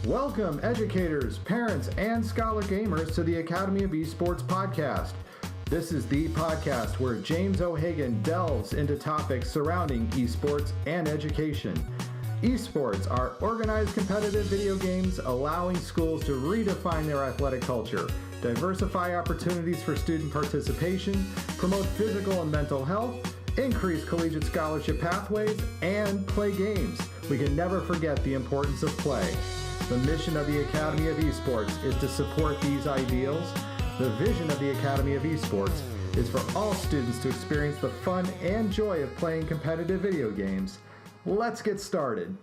Welcome, educators, parents, and scholar gamers to the Academy of Esports podcast. This is the podcast where James O'Hagan delves into topics surrounding esports and education. Esports are organized competitive video games allowing schools to redefine their athletic culture, diversify opportunities for student participation, promote physical and mental health, increase collegiate scholarship pathways, and play games. We can never forget the importance of play. The mission of the Academy of Esports is to support these ideals. The vision of the Academy of Esports is for all students to experience the fun and joy of playing competitive video games. Let's get started.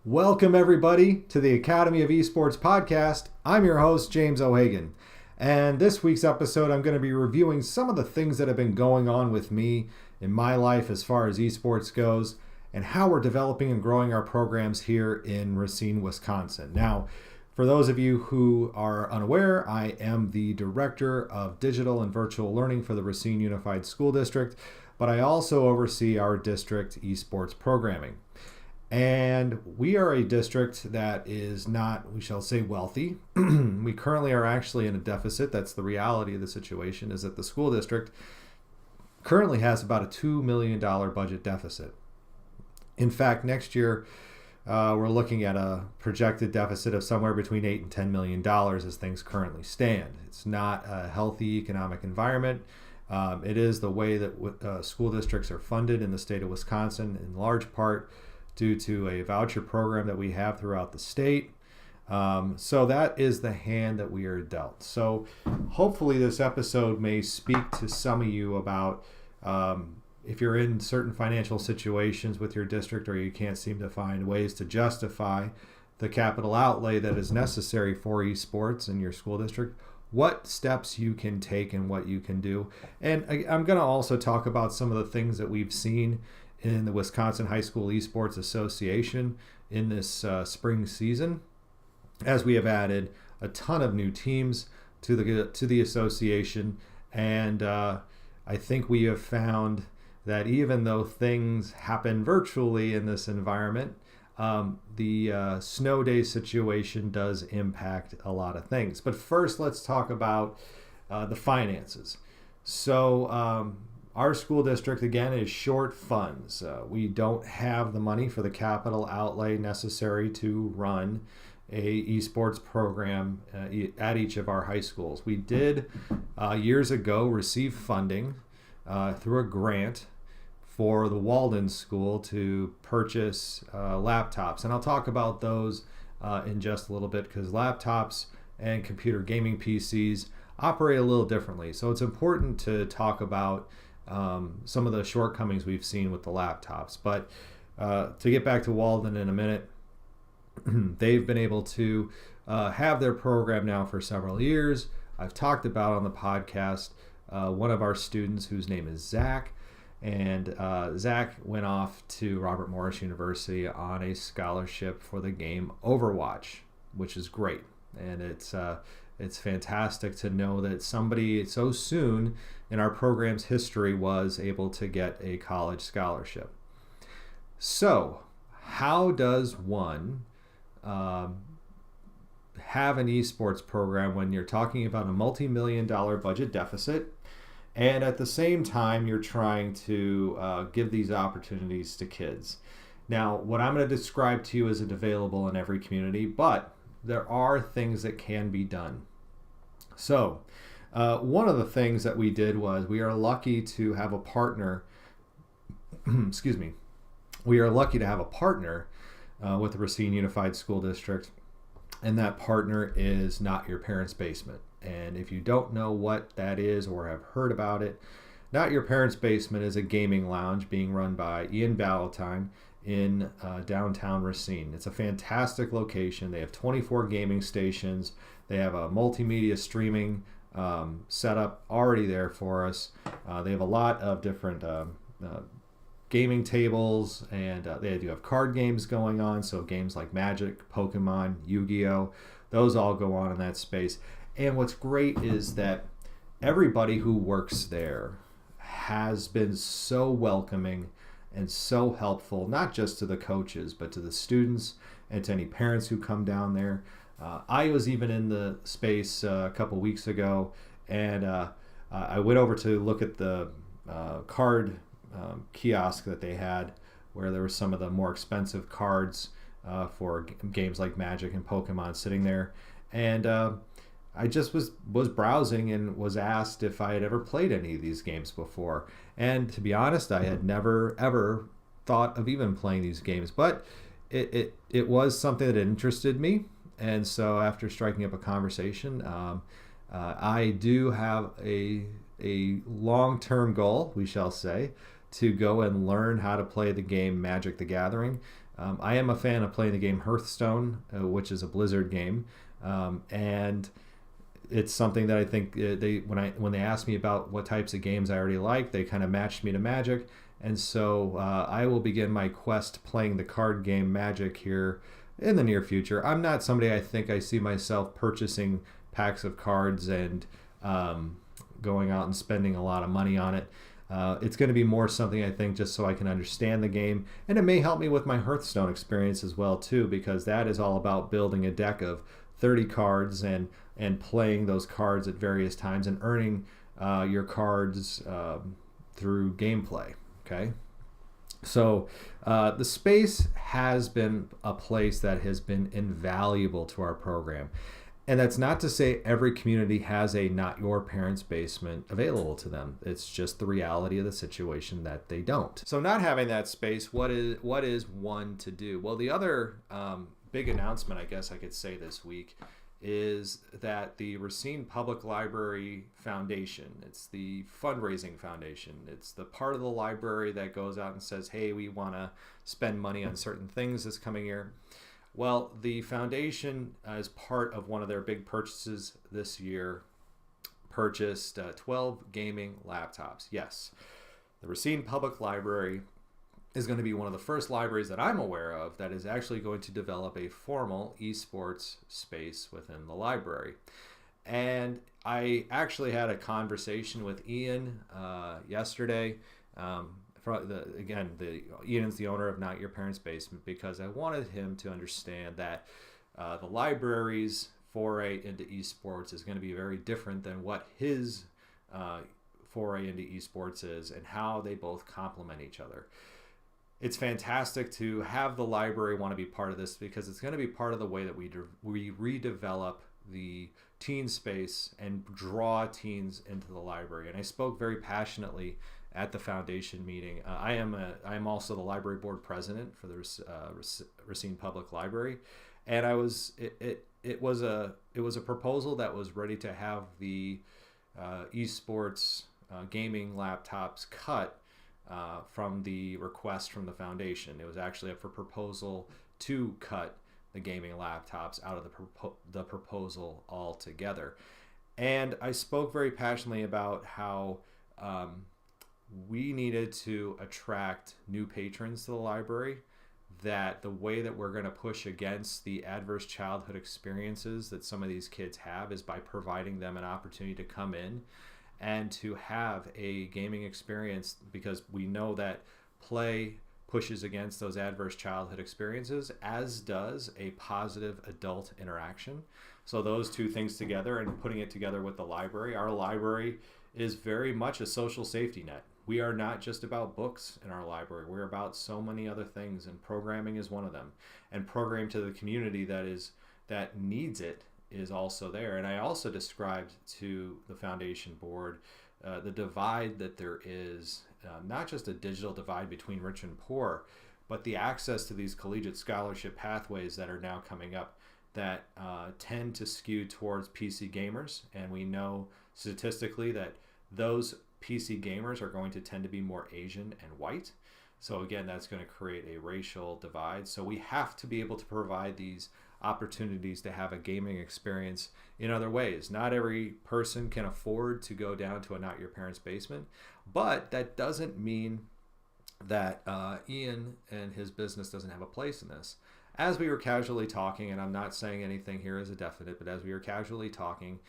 Welcome everybody to the Academy of Esports podcast. I'm your host, James O'Hagan. And this week's episode, I'm going to be reviewing some of the things that have been going on with me in my life as far as esports goes, and how we're developing and growing our programs here in Racine, Wisconsin. Now, for those of you who are unaware, I am the Director of Digital and Virtual Learning for the Racine Unified School District, but I also oversee our district esports programming. And we are a district that is not, we shall say, wealthy. We currently are actually in a deficit. That's the reality of the situation, is that the school district currently has about a $2 million budget deficit. In fact, next year, we're looking at a projected deficit of somewhere between $8 and $10 million as things currently stand. It's not a healthy economic environment. It is the way that school districts are funded in the state of Wisconsin, in large part due to a voucher program that we have throughout the state. So that is the hand that we are dealt. So hopefully this episode may speak to some of you about if you're in certain financial situations with your district, or you can't seem to find ways to justify the capital outlay that is necessary for esports in your school district, what steps you can take and what you can do. And I'm going to also talk about some of the things that we've seen in the Wisconsin High School Esports Association in this spring season, as we have added a ton of new teams to the association. And I think we have found that even though things happen virtually in this environment, the snow day situation does impact a lot of things. But first, let's talk about the finances. So our school district, again, is short funds. We don't have the money for the capital outlay necessary to run a esports program at each of our high schools. We did years ago receive funding through a grant for the Walden School to purchase laptops. And I'll talk about those in just a little bit, because laptops and computer gaming PCs operate a little differently. So it's important to talk about some of the shortcomings we've seen with the laptops. But to get back to Walden in a minute, they've been able to have their program now for several years. I've talked about on the podcast one of our students whose name is Zach. And Zach went off to Robert Morris University on a scholarship for the game Overwatch, which is great. And it's fantastic to know that somebody so soon in our program's history was able to get a college scholarship. So how does one have an esports program when you're talking about a multi-million-dollar budget deficit, and at the same time you're trying to give these opportunities to kids? Now, what I'm going to describe to you isn't available in every community, but there are things that can be done. So one of the things that we did was, we are lucky to have a partner excuse me, we are lucky to have a partner with the Racine Unified School District, and that partner is Not Your Parents' Basement. And if you don't know what that is or have heard about it, Not Your Parents' Basement is a gaming lounge being run by Ian Ballantyne in downtown Racine. It's a fantastic location. They have 24 gaming stations. They have a multimedia streaming setup already there for us. They have a lot of different gaming tables, and they do have card games going on. So games like Magic, Pokemon, Yu-Gi-Oh, those all go on in that space. And what's great is that everybody who works there has been so welcoming and so helpful, not just to the coaches, but to the students and to any parents who come down there. I was even in the space a couple weeks ago, and I went over to look at the card kiosk that they had, where there were some of the more expensive cards for games like Magic and Pokemon sitting there. And I just was browsing and was asked if I had ever played any of these games before. And to be honest, I had never, ever thought of even playing these games. But it was something that interested me. And so after striking up a conversation, I do have a long-term goal, we shall say, to go and learn how to play the game Magic the Gathering. I am a fan of playing the game Hearthstone, which is a Blizzard game, and it's something that I think when they asked me about what types of games I already like, they kind of matched me to Magic, and so I will begin my quest playing the card game Magic here in the near future. I'm not somebody I think I see myself purchasing packs of cards and going out and spending a lot of money on it. It's going to be more something I think just so I can understand the game, and it may help me with my Hearthstone experience as well too, because that is all about building a deck of 30 cards and playing those cards at various times and earning your cards through gameplay. Okay, so the space has been a place that has been invaluable to our program. And that's not to say every community has a not your parents' basement available to them. It's just the reality of the situation that they don't. So not having that space, what is one to do? Well, the other big announcement, I guess I could say this week, is that the Racine Public Library Foundation, it's the fundraising foundation. It's the part of the library that goes out and says, hey, we want to spend money on certain things this coming year. Well, the foundation, as part of one of their big purchases this year, purchased 12 gaming laptops. Yes, the Racine Public Library is going to be one of the first libraries that I'm aware of that is actually going to develop a formal esports space within the library. And I actually had a conversation with Ian yesterday. Ian's the owner of Not Your Parents' Basement, because I wanted him to understand that the library's foray into esports is going to be very different than what his foray into esports is, and how they both complement each other. It's fantastic to have the library want to be part of this, because it's going to be part of the way that we redevelop the teen space and draw teens into the library. And I spoke very passionately at the foundation meeting. I am also the library board president for the Racine Public Library, and it was a proposal that was ready to have the esports gaming laptops cut from the request from the foundation. It was actually up for proposal to cut the gaming laptops out of the proposal altogether. And I spoke very passionately about how we needed to attract new patrons to the library, that the way that we're going to push against the adverse childhood experiences that some of these kids have is by providing them an opportunity to come in and to have a gaming experience, because we know that play pushes against those adverse childhood experiences, as does a positive adult interaction. So those two things together, and putting it together with the library, our library is very much a social safety net. We are not just about books in our library. We're about so many other things, and programming is one of them. And programming to the community that needs it is also there. And I also described to the foundation board the divide that there is, not just a digital divide between rich and poor, but the access to these collegiate scholarship pathways that are now coming up that tend to skew towards PC gamers. And we know statistically that those PC gamers are going to tend to be more Asian and white. So again, that's going to create a racial divide. So we have to be able to provide these opportunities to have a gaming experience in other ways. Not every person can afford to go down to a Not Your Parents' Basement, but that doesn't mean that Ian and his business doesn't have a place in this. As we were casually talking, and I'm not saying anything here is a definite, but as we were casually talking,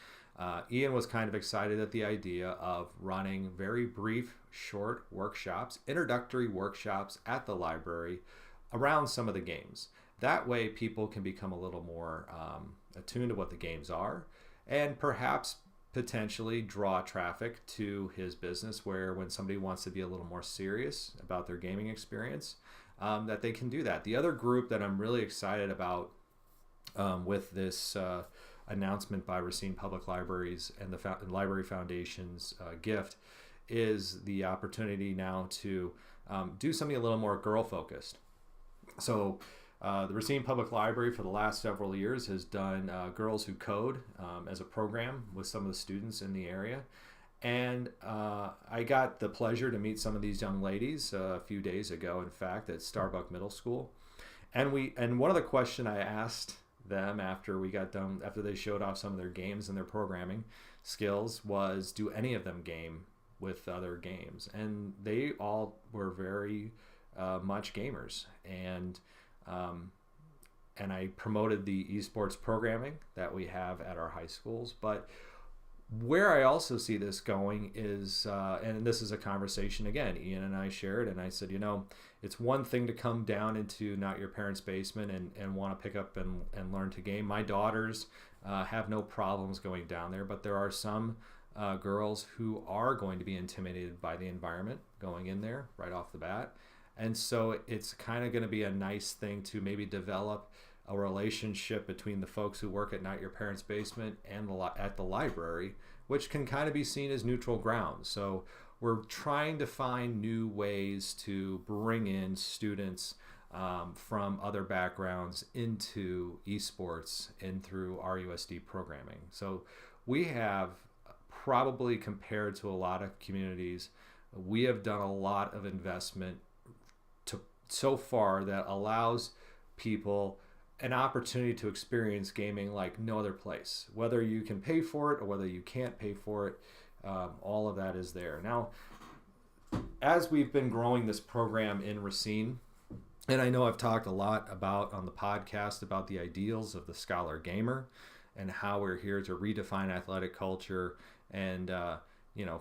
Ian was kind of excited at the idea of running very brief, short workshops, introductory workshops at the library around some of the games That way people can become a little more attuned to what the games are, and perhaps potentially draw traffic to his business, where when somebody wants to be a little more serious about their gaming experience, that they can do that. The other group that I'm really excited about with this announcement by Racine Public Libraries and the Library Foundation's gift is the opportunity now to do something a little more girl focused. So the Racine Public Library for the last several years has done Girls Who Code as a program with some of the students in the area. And I got the pleasure to meet some of these young ladies a few days ago, in fact, at Starbuck Middle School. And one of the questions I asked them after we got done, after they showed off some of their games and their programming skills, was, do any of them game with other games? And they all were very much gamers. And I promoted the esports programming that we have at our high schools. But where I also see this going is, and this is a conversation, again, Ian and I shared, and I said, it's one thing to come down into not your parents' basement and want to pick up and learn to game. My daughters have no problems going down there, but there are some girls who are going to be intimidated by the environment going in there right off the bat. And so it's kind of going to be a nice thing to maybe develop a relationship between the folks who work at Not Your Parents' Basement and at the library, which can kind of be seen as neutral ground. So we're trying to find new ways to bring in students from other backgrounds into esports and through RUSD programming. So we have, probably compared to a lot of communities, we have done a lot of investment so far that allows people an opportunity to experience gaming like no other place. Whether you can pay for it or whether you can't pay for it, all of that is there. Now, as we've been growing this program in Racine, and I know I've talked a lot about on the podcast about the ideals of the scholar gamer and how we're here to redefine athletic culture and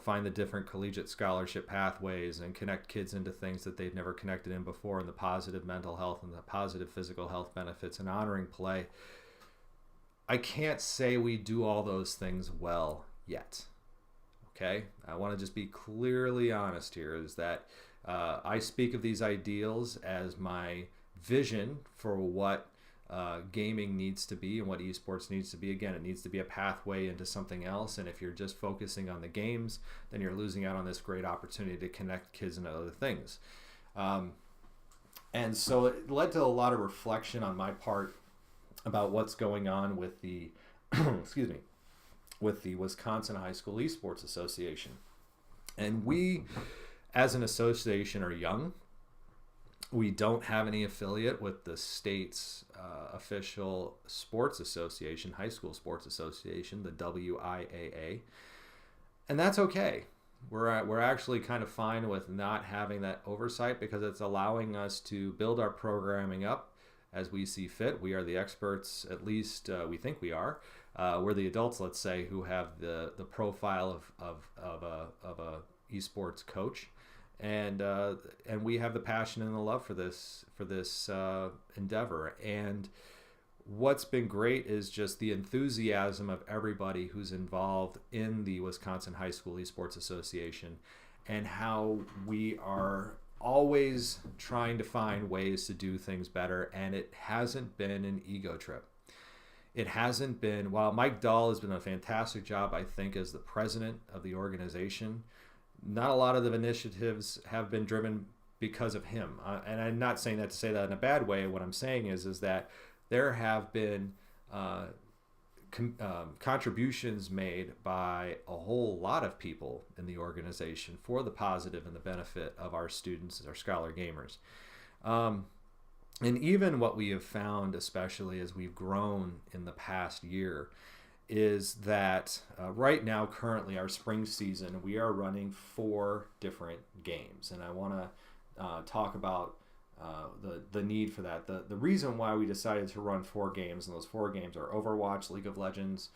find the different collegiate scholarship pathways and connect kids into things that they've never connected in before, and the positive mental health and the positive physical health benefits and honoring play. I can't say we do all those things well yet. Okay? I want to just be clearly honest here, is that I speak of these ideals as my vision for what gaming needs to be and what esports needs to be. Again, it needs to be a pathway into something else, and if you're just focusing on the games, then you're losing out on this great opportunity to connect kids into other things. And so it led to a lot of reflection on my part about what's going on with the with the Wisconsin High School Esports Association. And we, as an association, are young. We don't have any affiliate with the state's official sports association, high school sports association, the WIAA. And that's okay. We're actually kind of fine with not having that oversight, because it's allowing us to build our programming up as we see fit. We are the experts, at least we think we are. We're the adults, let's say, who have the profile of a esports coach. And we have the passion and the love for this endeavor. And what's been great is just the enthusiasm of everybody who's involved in the Wisconsin High School Esports Association, and how we are always trying to find ways to do things better. And it hasn't been an ego trip. It hasn't been, while Mike Dahl has done a fantastic job, I think, as the president of the organization, not a lot of the initiatives have been driven because of him. And I'm not saying that to say that in a bad way. What I'm saying is that there have been contributions made by a whole lot of people in the organization for the positive and the benefit of our students, our scholar gamers. And even what we have found, especially as we've grown in the past year, is that right now, currently, our spring season, we are running 4 different games. And I want to talk about the need for that. The reason why we decided to run 4 games, and those 4 games are Overwatch, League of Legends,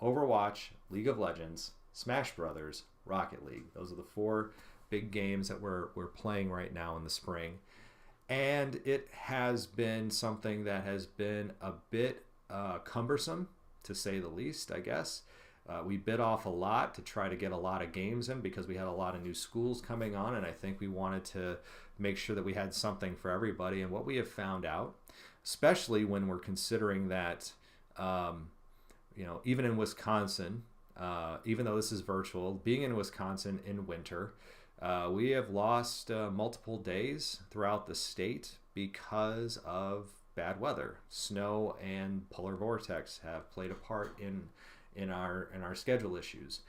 Overwatch, League of Legends, Smash Brothers, Rocket League. Those are the 4 big games that we're playing right now in the spring. And it has been something that has been a bit cumbersome, to say the least, I guess. We bit off a lot to try to get a lot of games in because we had a lot of new schools coming on, and I think we wanted to make sure that we had something for everybody. And what we have found out, especially when we're considering that, even in Wisconsin, even though this is virtual, being in Wisconsin in winter, we have lost multiple days throughout the state because of bad weather. Snow and polar vortex have played a part in our schedule issues.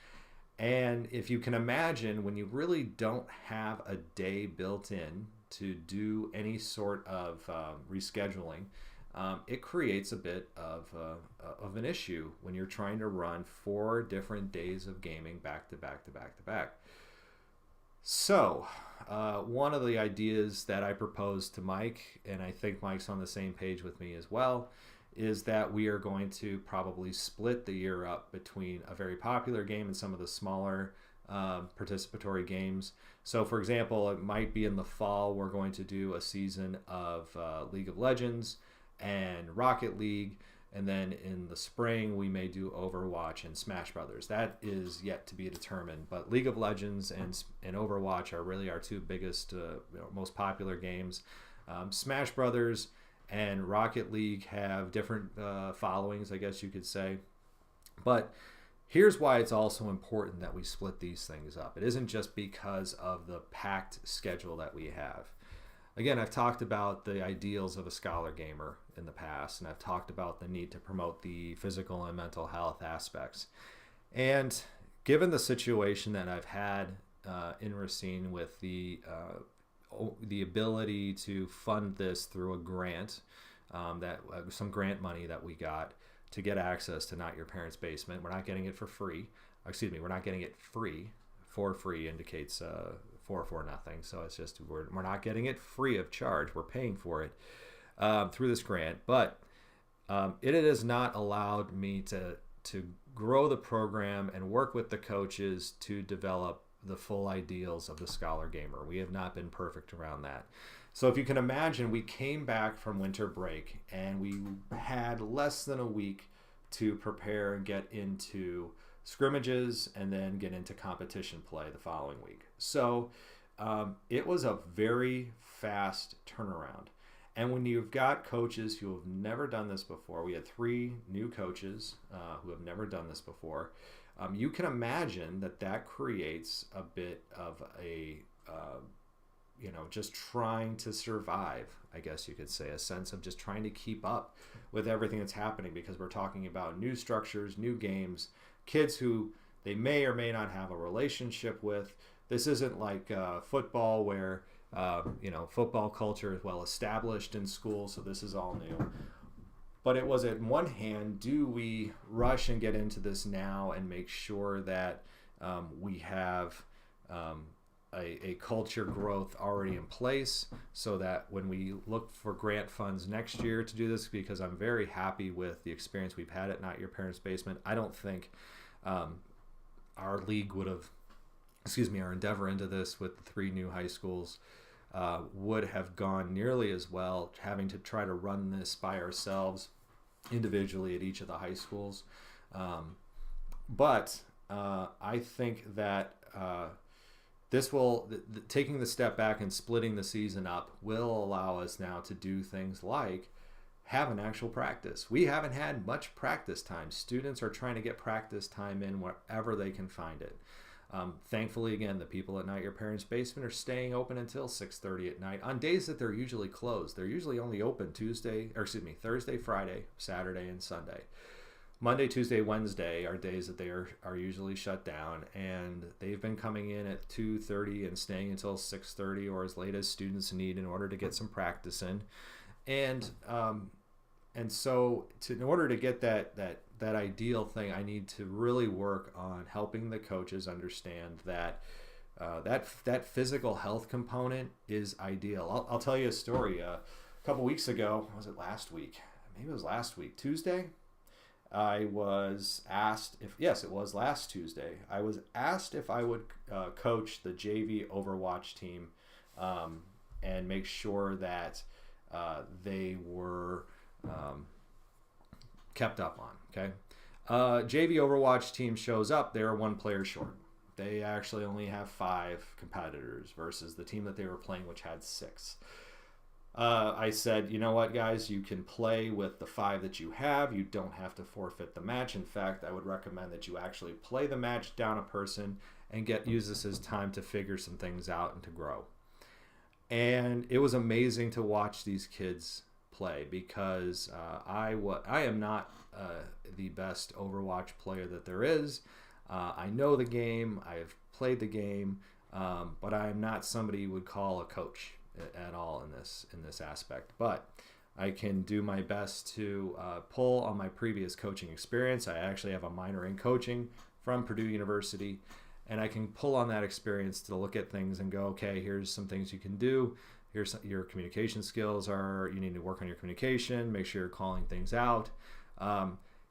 And if you can imagine, when you really don't have a day built in to do any sort of rescheduling, it creates a bit of an issue when you're trying to run 4 different days of gaming back to back to back to back. So, one of the ideas that I proposed to Mike, and I think Mike's on the same page with me as well, is that we are going to probably split the year up between a very popular game and some of the smaller participatory games. So, for example, it might be in the fall we're going to do a season of League of Legends and Rocket League, and then in the spring we may do Overwatch and Smash Brothers. That is yet to be determined, but League of Legends and Overwatch are really our 2 biggest, most popular games. Smash Brothers and Rocket League have different followings, I guess you could say. But here's why it's also important that we split these things up. It isn't just because of the packed schedule that we have. Again, I've talked about the ideals of a scholar gamer in the past, and I've talked about the need to promote the physical and mental health aspects. And given the situation that I've had in Racine with the ability to fund this through a grant, some grant money that we got to get access to Not Your Parents' Basement. We're not getting it for free. We're not getting it free. For free indicates for nothing. So it's just we're not getting it free of charge. We're paying for it through this grant, but it has not allowed me to grow the program and work with the coaches to develop the full ideals of the scholar gamer. We have not been perfect around that. So if you can imagine, we came back from winter break and we had less than a week to prepare and get into scrimmages and then get into competition play the following week. So it was a very fast turnaround. And when you've got coaches who have never done this before, we had 3 new coaches who have never done this before, you can imagine that creates a bit of a, just trying to survive, I guess you could say, a sense of just trying to keep up with everything that's happening, because we're talking about new structures, new games, kids who they may or may not have a relationship with. This isn't like football where, football culture is well established in school, so this is all new. But it was, on one hand, do we rush and get into this now and make sure that we have a culture growth already in place, so that when we look for grant funds next year to do this, because I'm very happy with the experience we've had at Not Your Parents' Basement. I don't think our league would have, our endeavor into this with the 3 new high schools would have gone nearly as well, having to try to run this by ourselves individually at each of the high schools. But I think that this will, taking the step back and splitting the season up will allow us now to do things like have an actual practice. We haven't had much practice time. Students are trying to get practice time in wherever they can find it. Thankfully, again, the people at Not Your Parents' Basement are staying open until 6:30 at night on days that they're usually closed. They're usually only open Thursday, Friday, Saturday, and Sunday. Monday, Tuesday, Wednesday are days that they are usually shut down, and they've been coming in at 2:30 and staying until 6:30 or as late as students need in order to get some practice in. And so in order to get that ideal thing, I need to really work on helping the coaches understand that that physical health component is ideal. I'll tell you a story. A couple weeks ago, was it last week? Maybe it was last week, Tuesday. I was asked it was last Tuesday. I was asked if I would coach the JV Overwatch team and make sure that they were kept up on. Okay, JV Overwatch team shows up. They are 1 player short. They actually only have 5 competitors versus the team that they were playing, which had 6. I said, you know what, guys, you can play with the 5 that you have. You don't have to forfeit the match. In fact, I would recommend that you actually play the match down a person and use this as time to figure some things out and to grow. And it was amazing to watch these kids play because I am not the best Overwatch player that there is. I know the game. I have played the game, but I am not somebody you would call a coach at all in this aspect. But I can do my best to pull on my previous coaching experience. I actually have a minor in coaching from Purdue University, and I can pull on that experience to look at things and go, okay, here's some things you can do. Here's your communication skills you need to work on your communication, make sure you're calling things out.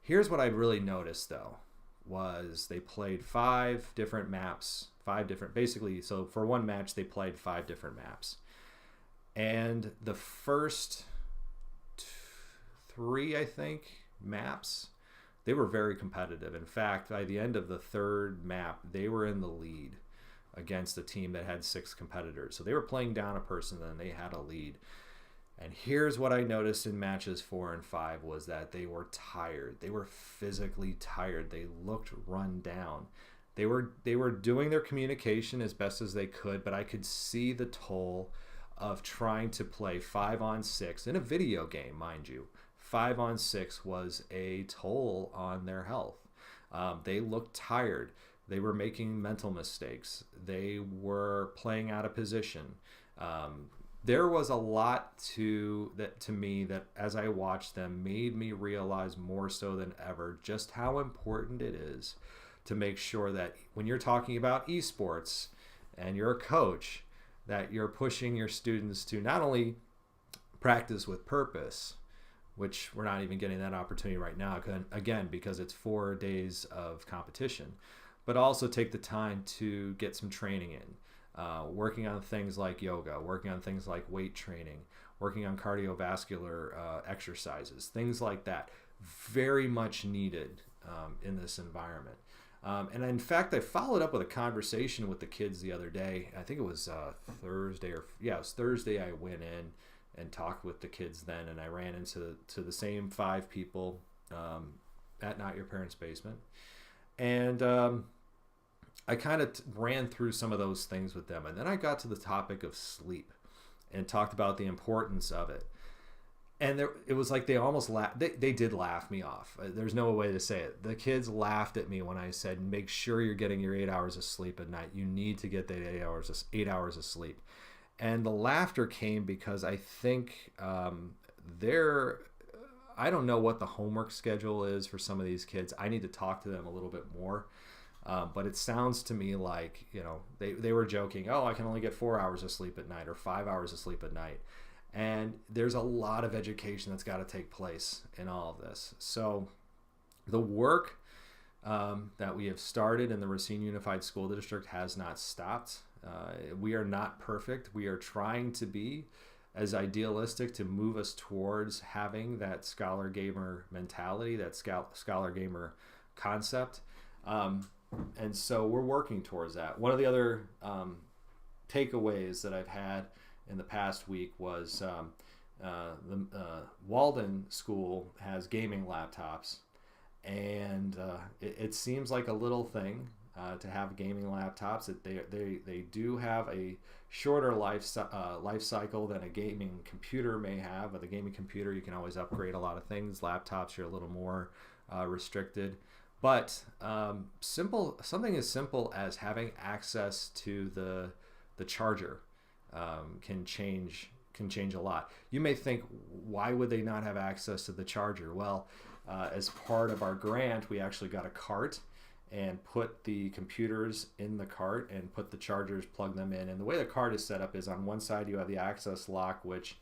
Here's what I really noticed though, was they played 5 different maps, basically, so for one match, they played 5 different maps. And the first 3, I think, maps, they were very competitive. In fact, by the end of the 3rd map, they were in the lead against a team that had 6 competitors. So they were playing down a person and they had a lead. And here's what I noticed in matches 4 and 5 was that they were tired. They were physically tired. They looked run down. They were doing their communication as best as they could, but I could see the toll of trying to play 5-on-6 in a video game, mind you. 5-on-6 was a toll on their health. They looked tired. They were making mental mistakes. They were playing out of position. There was a lot to me that as I watched them made me realize more so than ever just how important it is to make sure that when you're talking about esports and you're a coach, that you're pushing your students to not only practice with purpose, which we're not even getting that opportunity right now, again, because it's 4 days of competition, but also take the time to get some training in, working on things like yoga, working on things like weight training, working on cardiovascular exercises, things like that. Very much needed in this environment. And in fact, I followed up with a conversation with the kids the other day. I think it was Thursday it was Thursday. I went in and talked with the kids then, and I ran into the same 5 people at Not Your Parents' Basement. And I kind of ran through some of those things with them. And then I got to the topic of sleep and talked about the importance of it. And it was like they almost laughed. They did laugh me off. There's no way to say it. The kids laughed at me when I said, make sure you're getting your 8 hours of sleep at night. You need to get that 8 hours of sleep. And the laughter came because I think I don't know what the homework schedule is for some of these kids. I need to talk to them a little bit more. But it sounds to me like, they were joking, oh, I can only get 4 hours of sleep at night or 5 hours of sleep at night. And there's a lot of education that's got to take place in all of this. So the work that we have started in the Racine Unified School District has not stopped. We are not perfect. We are trying to be as idealistic to move us towards having that scholar gamer mentality, that scholar gamer concept. And so we're working towards that. One of the other takeaways that I've had in the past week was the Walden School has gaming laptops, and it seems like a little thing to have gaming laptops. They do have a shorter life cycle than a gaming computer may have. With a gaming computer, you can always upgrade a lot of things. Laptops, you're a little more restricted. But something as simple as having access to the charger can change a lot. You may think, why would they not have access to the charger? Well, as part of our grant, we actually got a cart and put the computers in the cart and put the chargers, plug them in. And the way the cart is set up is on one side you have the access lock, which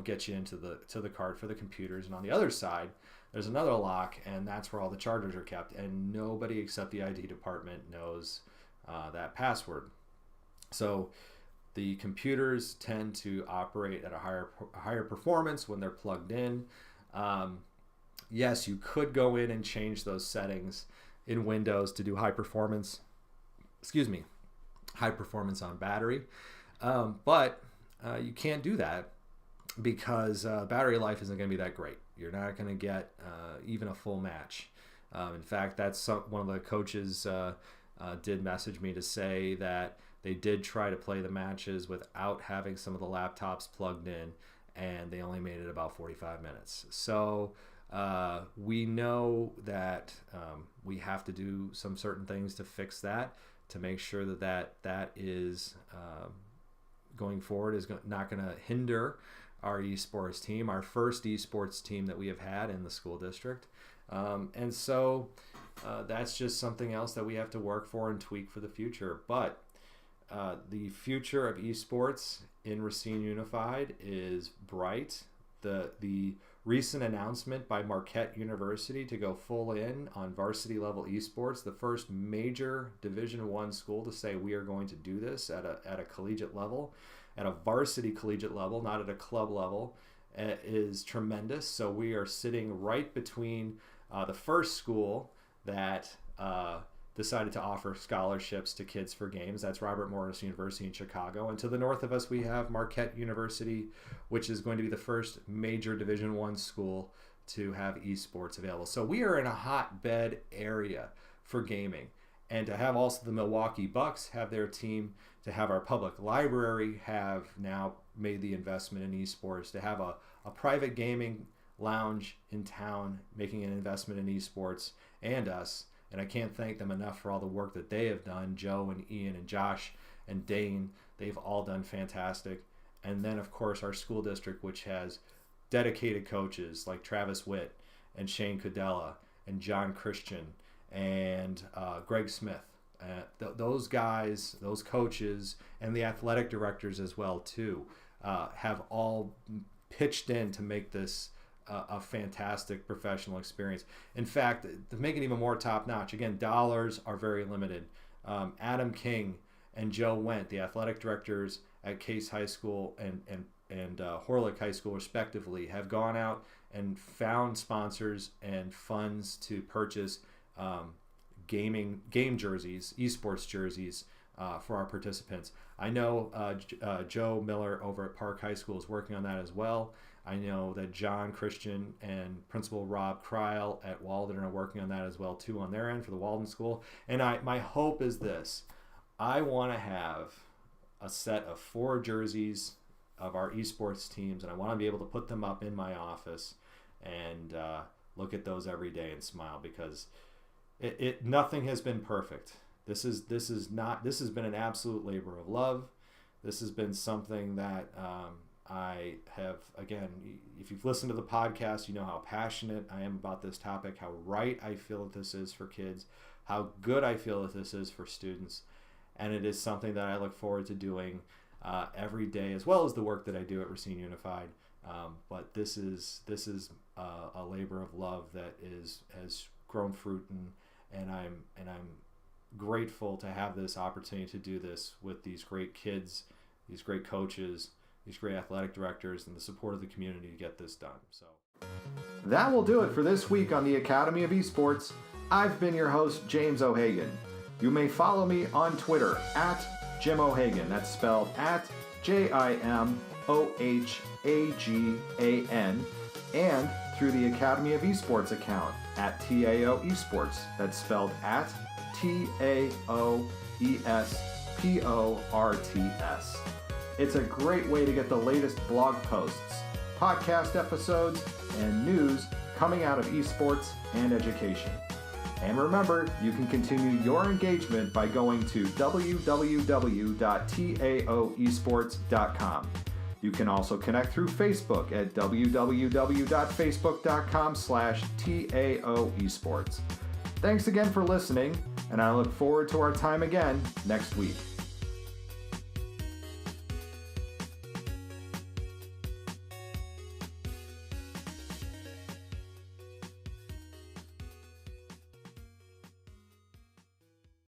gets you into the cart for the computers, and on the other side there's another lock, and that's where all the chargers are kept. And nobody except the IT department knows that password. So The computers tend to operate at a higher performance when they're plugged in. Yes, you could go in and change those settings in Windows to do high performance on battery, but you can't do that because battery life isn't going to be that great. You're not going to get even a full match. In fact, that's one of the coaches did message me to say that they did try to play the matches without having some of the laptops plugged in, and they only made it about 45 minutes. So we know that we have to do some certain things to fix that, to make sure that is going forward is not going to hinder our esports team, our first esports team that we have had in the school district. And so that's just something else that we have to work for and tweak for the future. But the future of esports in Racine Unified is bright. The recent announcement by Marquette University to go full in on varsity level esports, the first major Division I school to say we are going to do this at a collegiate level, at a varsity collegiate level, not at a club level, is tremendous. So we are sitting right between the first school that decided to offer scholarships to kids for games. That's Robert Morris University in Chicago. And to the north of us, we have Marquette University, which is going to be the first major Division I school to have esports available. So we are in a hotbed area for gaming. And to have also the Milwaukee Bucks have their team, to have our public library have now made the investment in esports, to have a private gaming lounge in town making an investment in esports, and us. And I can't thank them enough for all the work that they have done. Joe and Ian and Josh and Dane, they've all done fantastic. And then, of course, our school district, which has dedicated coaches like Travis Witt and Shane Cadella and John Christian and Greg Smith. Those guys, those coaches, and the athletic directors as well, too, have all pitched in to make this a fantastic professional experience. In fact, to make it even more top-notch, again, dollars are very limited. Adam King and Joe Wendt, the athletic directors at Case High School and Horlick High School, respectively, have gone out and found sponsors and funds to purchase game jerseys, esports jerseys, for our participants. I know Joe Miller over at Park High School is working on that as well. I know that John Christian and Principal Rob Kreil at Walden are working on that as well too on their end for the Walden School. And my hope is this: I want to have a set of 4 jerseys of our esports teams, and I want to be able to put them up in my office and look at those every day and smile, because nothing has been perfect. This has been an absolute labor of love. This has been something that I have, again, if you've listened to the podcast, you know how passionate I am about this topic, how right I feel that this is for kids, how good I feel that this is for students. And it is something that I look forward to doing every day, as well as the work that I do at Racine Unified. But this is a labor of love that has grown fruit, and I'm grateful to have this opportunity to do this with these great kids, these great coaches, these great athletic directors, and the support of the community to get this done. So that will do it for this week on the Academy of Esports. I've been your host, James O'Hagan. You may follow me on Twitter at Jim O'Hagan. That's spelled at JIMOHAGAN, and through the Academy of Esports account at TAO Esports. That's spelled at TAOESPORTS. It's a great way to get the latest blog posts, podcast episodes, and news coming out of esports and education. And remember, you can continue your engagement by going to www.taoesports.com. You can also connect through Facebook at www.facebook.com/TAOesports. Thanks again for listening, and I look forward to our time again next week.